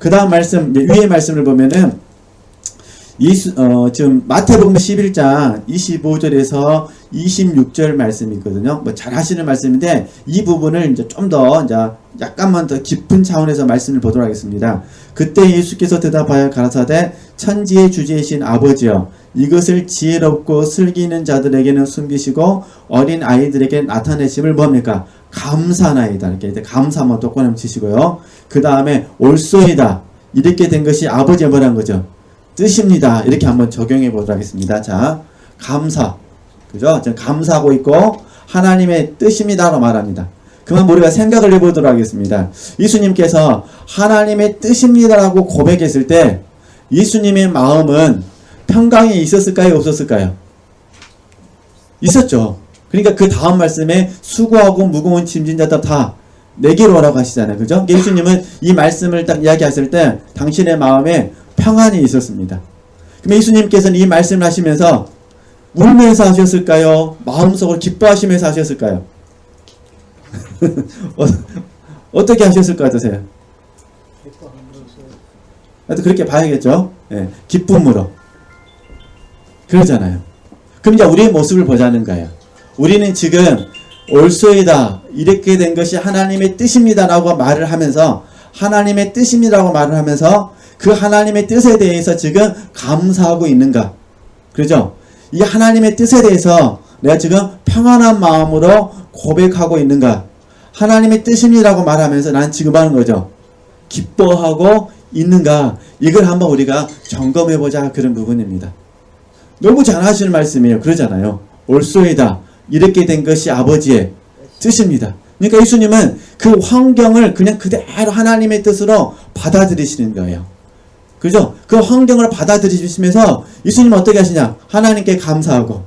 그 다음 말씀, 위의 말씀을 보면은, 지금 마태복음 11장 25절에서 26절 말씀이 있거든요. 뭐 잘 하시는 말씀인데, 이 부분을 이제 좀 더, 이제 약간만 더 깊은 차원에서 말씀을 보도록 하겠습니다. 그때 예수께서 대답하여 가라사대, 천지의 주제이신 아버지여, 이것을 지혜롭고 슬기는 자들에게는 숨기시고 어린 아이들에게 나타내심을 뭡니까? 감사나이다. 이렇게 감사 한번 똑바로 치시고요. 그 다음에 올소이다. 이렇게 된 것이 아버지의 뭐란 거죠? 뜻입니다. 이렇게 한번 적용해 보도록 하겠습니다. 자, 감사. 그죠? 감사하고 있고 하나님의 뜻입니다라고 말합니다. 그만 우리가 생각을 해보도록 하겠습니다. 예수님께서 하나님의 뜻입니다라고 고백했을 때 예수님의 마음은 평강이 있었을까요? 없었을까요? 있었죠. 그러니까 그 다음 말씀에 수고하고 무거운 짐진 자들 다 내게로 오라고 하시잖아요. 그죠? 예수님은 이 말씀을 딱 이야기했을 때 당신의 마음에 평안이 있었습니다. 그럼 예수님께서는 이 말씀을 하시면서 울면서 하셨을까요? 마음속으로 기뻐하시면서 하셨을까요? 어떻게 하셨을 것 같으세요? 그렇게 봐야겠죠? 예, 기쁨으로. 그러잖아요. 그럼 이제 우리의 모습을 보자는 거예요. 우리는 지금 올소이다. 이렇게 된 것이 하나님의 뜻입니다라고 말을 하면서 하나님의 뜻입니다라고 말을 하면서 그 하나님의 뜻에 대해서 지금 감사하고 있는가? 그렇죠? 이 하나님의 뜻에 대해서 내가 지금 평안한 마음으로 고백하고 있는가? 하나님의 뜻입니다라고 말하면서 난 지금 하는 거죠. 기뻐하고 있는가? 이걸 한번 우리가 점검해보자 그런 부분입니다. 너무 잘하시는 말씀이에요. 그러잖아요. 올소이다. 이렇게 된 것이 아버지의 뜻입니다. 그러니까 예수님은 그 환경을 그냥 그대로 하나님의 뜻으로 받아들이시는 거예요. 그죠? 그 환경을 받아들이시면서 예수님은 어떻게 하시냐? 하나님께 감사하고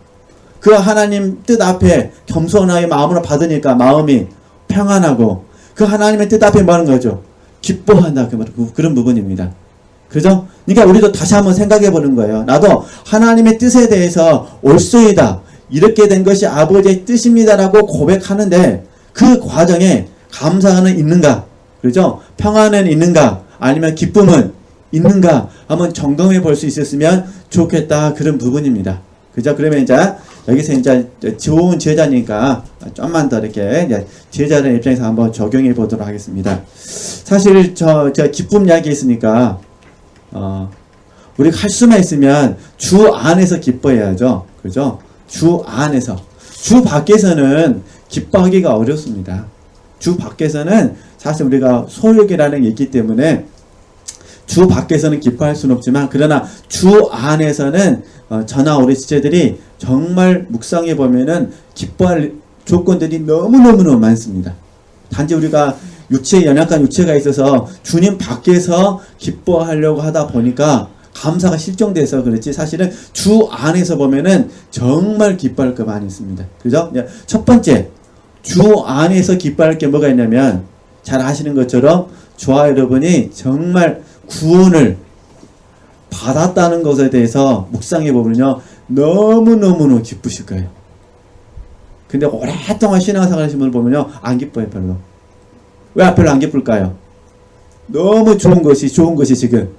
그 하나님 뜻 앞에 겸손하게 마음으로 받으니까 마음이 평안하고 그 하나님의 뜻 앞에 뭐 하는 거죠? 기뻐한다. 그런 부분입니다. 그죠? 그러니까 우리도 다시 한번 생각해 보는 거예요. 나도 하나님의 뜻에 대해서 올소이다. 이렇게 된 것이 아버지의 뜻입니다라고 고백하는데 그 과정에 감사는 있는가? 그죠? 평안은 있는가? 아니면 기쁨은 있는가? 한번 점검해 볼 수 있었으면 좋겠다. 그런 부분입니다. 그죠? 그러면 이제 여기서 이제 좋은 제자니까 좀만 더 이렇게 제자의 입장에서 한번 적용해 보도록 하겠습니다. 사실 제가 기쁨 이야기 했으니까 우리가 할 수만 있으면 주 안에서 기뻐해야죠. 그죠? 주 안에서. 주 밖에서는 기뻐하기가 어렵습니다. 주 밖에서는 사실 우리가 소욕이라는 게 있기 때문에 주 밖에서는 기뻐할 수는 없지만 그러나 주 안에서는 저나 우리 지체들이 정말 묵상해 보면은 기뻐할 조건들이 너무너무 많습니다. 단지 우리가 연약한 육체가 있어서 주님 밖에서 기뻐하려고 하다 보니까 감사가 실종돼서 그렇지 사실은 주 안에서 보면은 정말 기뻐할 거 많이 있습니다. 그죠? 첫 번째, 주 안에서 기뻐할 게 뭐가 있냐면 잘 아시는 것처럼 저와 여러분이 정말 구원을 받았다는 것에 대해서 묵상해 보면요 너무너무 기쁘실 거예요. 근데 오랫동안 신앙생활 하신 분을 보면요 안 기뻐요. 별로. 왜 별로 안 기쁠까요? 너무 좋은 것이 지금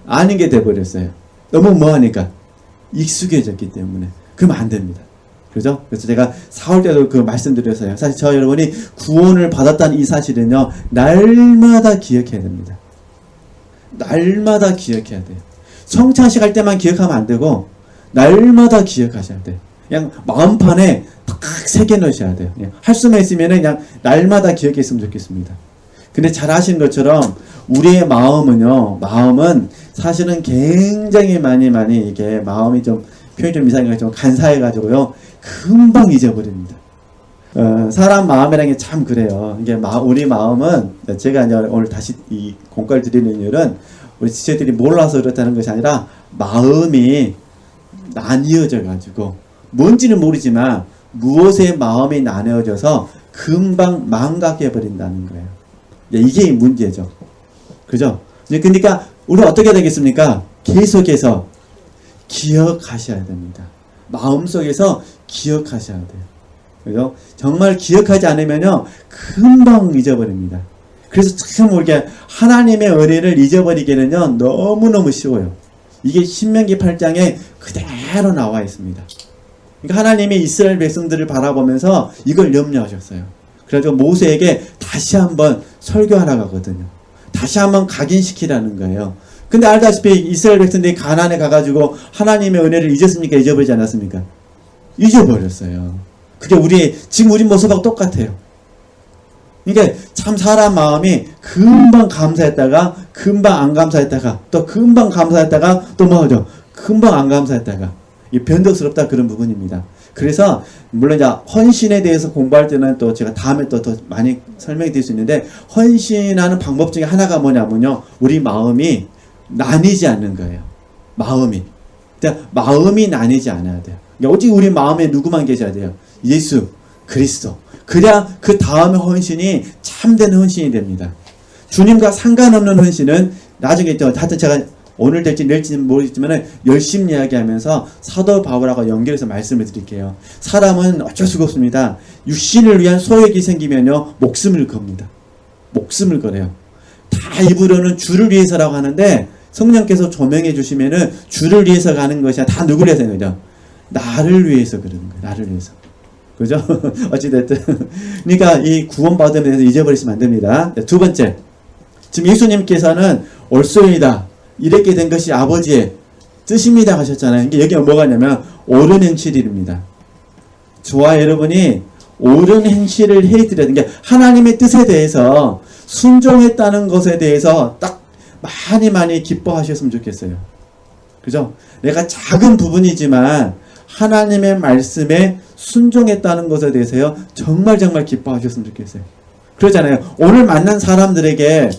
아닌 게 돼버렸어요. 너무 뭐하니까 익숙해졌기 때문에. 그러면 안 됩니다. 그죠? 그래서 제가 4월 때도 그 말씀드렸어요. 사실 저 여러분이 구원을 받았다는 이 사실은요 날마다 기억해야 됩니다. 날마다 기억해야 돼요. 성찬식 할 때만 기억하면 안 되고 날마다 기억하셔야 돼요. 그냥 마음판에 탁 새겨 넣으셔야 돼요. 그냥 할 수만 있으면 그냥 날마다 기억했으면 좋겠습니다. 근데 잘 아시는 것처럼 우리의 마음은 사실은 굉장히 많이 이게 마음이 좀 표현이 좀 이상해가지고 좀 간사해가지고요 금방 잊어버립니다. 사람 마음이라는 게 참 그래요. 이게 우리 마음은 제가 이제 오늘 다시 이 공과를 드리는 이유는 우리 지체들이 몰라서 그렇다는 것이 아니라 마음이 나뉘어져 가지고 뭔지는 모르지만 무엇에 마음이 나뉘어져서 금방 망각해 버린다는 거예요. 이게 문제죠. 그죠? 그러니까 우리 어떻게 되겠습니까? 계속해서 기억하셔야 됩니다. 마음속에서 기억하셔야 돼요. 그죠? 정말 기억하지 않으면요 금방 잊어버립니다. 그래서 참 우리가 하나님의 은혜를 잊어버리기는요 너무너무 쉬워요. 이게 신명기 8장에 그대로 나와 있습니다. 그러니까 하나님이 이스라엘 백성들을 바라보면서 이걸 염려하셨어요. 그래가지고 모세에게 다시 한번 설교하라고 하거든요. 다시 한번 각인시키라는 거예요. 근데 알다시피 이스라엘 백성들이 가나안에 가가지고 하나님의 은혜를 잊었습니까? 잊어버리지 않았습니까? 잊어버렸어요. 그게 지금 우리 모습하고 똑같아요. 그러니까 참 사람 마음이 금방 감사했다가 금방 안 감사했다가 또 금방 감사했다가 또 뭐죠? 금방 안 감사했다가 이 변덕스럽다 그런 부분입니다. 그래서 물론 이제 헌신에 대해서 공부할 때는 또 제가 다음에 또 더 많이 설명이 드릴 수 있는데 헌신하는 방법 중에 하나가 뭐냐면요. 우리 마음이 나뉘지 않는 거예요. 마음이. 그러니까 마음이 나뉘지 않아야 돼요. 그러니까 오직 우리 마음에 누구만 계셔야 돼요. 예수 그리스도. 그래야 그 다음에 헌신이 참된 헌신이 됩니다. 주님과 상관없는 헌신은 나중에 또 하여튼 제가 오늘 될지 내일지는 모르겠지만 열심히 이야기하면서 사도 바울하고 연결해서 말씀을 드릴게요. 사람은 어쩔 수가 없습니다. 육신을 위한 소욕이 생기면요 목숨을 겁니다. 목숨을 걸어요. 다 입으로는 주를 위해서라고 하는데 성령께서 조명해 주시면은 주를 위해서 가는 것이 다 누구를 위해서 하는 거죠? 나를 위해서 그러는 거예요. 나를 위해서. 그죠? 어찌됐든. 그러니까 이 구원받음에 대해서 잊어버리시면 안 됩니다. 두 번째. 지금 예수님께서는 올소이다. 이렇게 된 것이 아버지의 뜻입니다 하셨잖아요. 이게 여기가 뭐가 있냐면 옳은 행실입니다. 저와 여러분이 옳은 행실을 해드려야 되는 게 하나님의 뜻에 대해서 순종했다는 것에 대해서 딱 많이 기뻐하셨으면 좋겠어요. 그죠? 내가 작은 부분이지만 하나님의 말씀에 순종했다는 것에 대해서요 정말 기뻐하셨으면 좋겠어요. 그러잖아요. 오늘 만난 사람들에게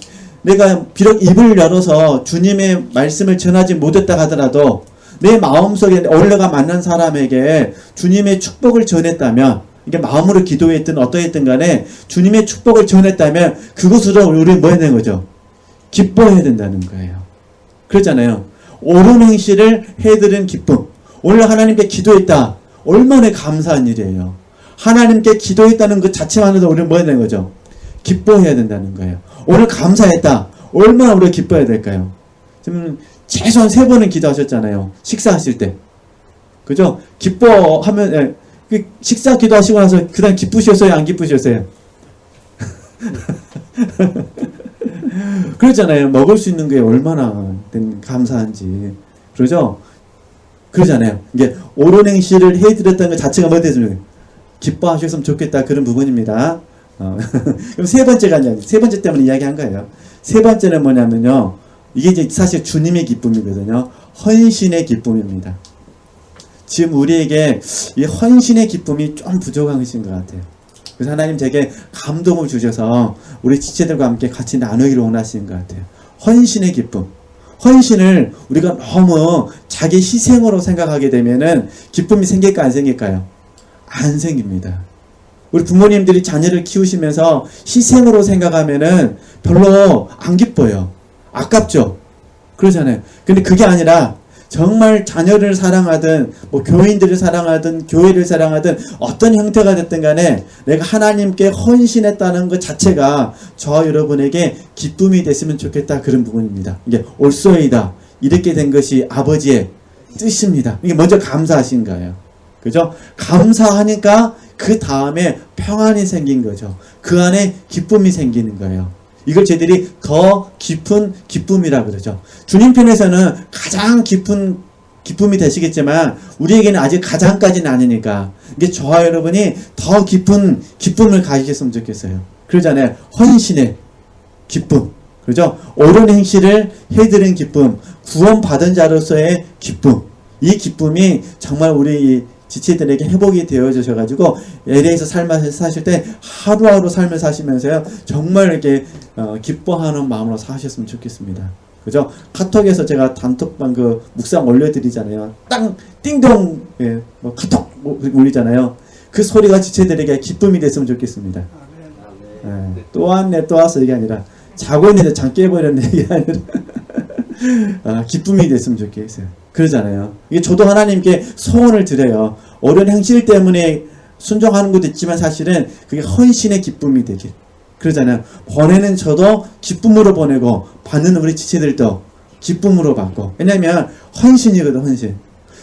내가 비록 입을 열어서 주님의 말씀을 전하지 못했다 하더라도 내 마음속에 오늘 내가 만난 사람에게 주님의 축복을 전했다면 이게 마음으로 기도했든 어떠했든 간에 주님의 축복을 전했다면 그것으로 우리는 뭐 해야 되는 거죠? 기뻐해야 된다는 거예요. 그렇잖아요. 옳은 행실을 해드린 기쁨. 오늘 하나님께 기도했다. 얼마나 감사한 일이에요. 하나님께 기도했다는 것 자체만으로도 우리는 뭐 해야 되는 거죠? 기뻐해야 된다는 거예요. 오늘 감사했다. 얼마나 우리가 기뻐해야 될까요? 지금 최소한 3번은 기도하셨잖아요. 식사하실 때. 그죠? 기뻐하면, 식사 기도하시고 나서 그 다음 기쁘셨어요? 안 기쁘셨어요? 그렇잖아요. 먹을 수 있는 게 얼마나 감사한지. 그러죠? 그러잖아요. 이게 옳은 행실을 해드렸다는 것 자체가 뭐 됐으면 기뻐하셨으면 좋겠다. 그런 부분입니다. 그럼 세 번째가 아니야. 세 번째 때문에 이야기한 거예요. 세 번째는 뭐냐면요. 이게 이제 사실 주님의 기쁨이거든요. 헌신의 기쁨입니다. 지금 우리에게 이 헌신의 기쁨이 좀 부족한 것인 것 같아요. 그래서 하나님 제게 감동을 주셔서 우리 지체들과 함께 같이 나누기를 원하시는 것 같아요. 헌신의 기쁨. 헌신을 우리가 너무 자기 희생으로 생각하게 되면은 기쁨이 생길까 안 생길까요? 안 생깁니다. 우리 부모님들이 자녀를 키우시면서 희생으로 생각하면은 별로 안 기뻐요. 아깝죠? 그러잖아요. 근데 그게 아니라 정말 자녀를 사랑하든 뭐 교인들을 사랑하든 교회를 사랑하든 어떤 형태가 됐든 간에 내가 하나님께 헌신했다는 것 자체가 저와 여러분에게 기쁨이 됐으면 좋겠다. 그런 부분입니다. 이게 올소이다. 이렇게 된 것이 아버지의 뜻입니다. 이게 먼저 감사하신 거예요. 그죠? 감사하니까 그 다음에 평안이 생긴 거죠. 그 안에 기쁨이 생기는 거예요. 이걸 저희들이 더 깊은 기쁨이라고 그러죠. 주님 편에서는 가장 깊은 기쁨이 되시겠지만 우리에게는 아직 가장까지는 아니니까 이게 저와 여러분이 더 깊은 기쁨을 가지셨으면 좋겠어요. 그러잖아요. 헌신의 기쁨. 그죠? 옳은 행실을 해드린 기쁨. 구원받은 자로서의 기쁨. 이 기쁨이 정말 우리 지체들에게 회복이 되어주셔가지고 LA에서 삶을 사실 때 하루하루 삶을 사시면서요 정말 이렇게 기뻐하는 마음으로 사셨으면 좋겠습니다. 그죠? 카톡에서 제가 단톡방 그 묵상 올려드리잖아요. 땅 띵동 뭐 카톡 올리잖아요. 그 소리가 지체들에게 기쁨이 됐으면 좋겠습니다. 또 왔네 또 왔어 이게 아니라 자고 있는데 잠 깨버렸네 이게 아니라 기쁨이 됐으면 좋겠어요. 그러잖아요. 이게 저도 하나님께 소원을 드려요. 옳은 행실 때문에 순종하는 것도 있지만 사실은 그게 헌신의 기쁨이 되길. 그러잖아요. 보내는 저도 기쁨으로 보내고 받는 우리 지체들도 기쁨으로 받고. 왜냐면 헌신이거든, 헌신.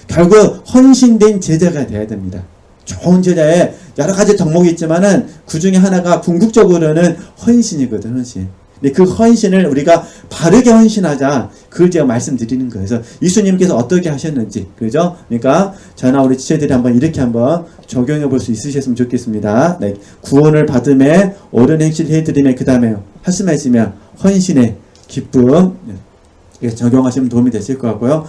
결국 헌신된 제자가 돼야 됩니다. 좋은 제자에 여러 가지 덕목이 있지만은 그 중에 하나가 궁극적으로는 헌신이거든, 헌신. 근데 그 헌신을 우리가 바르게 헌신하자. 그걸 제가 말씀드리는 거예요. 그래서 예수님께서 어떻게 하셨는지. 그죠? 그러니까 저나 우리 지체들이 한번 이렇게 한번 적용해 볼 수 있으셨으면 좋겠습니다. 네. 구원을 받음에 옳은 행실 해드림에 그 다음에 하시면 헌신의 기쁨. 네. 적용하시면 도움이 되실 것 같고요.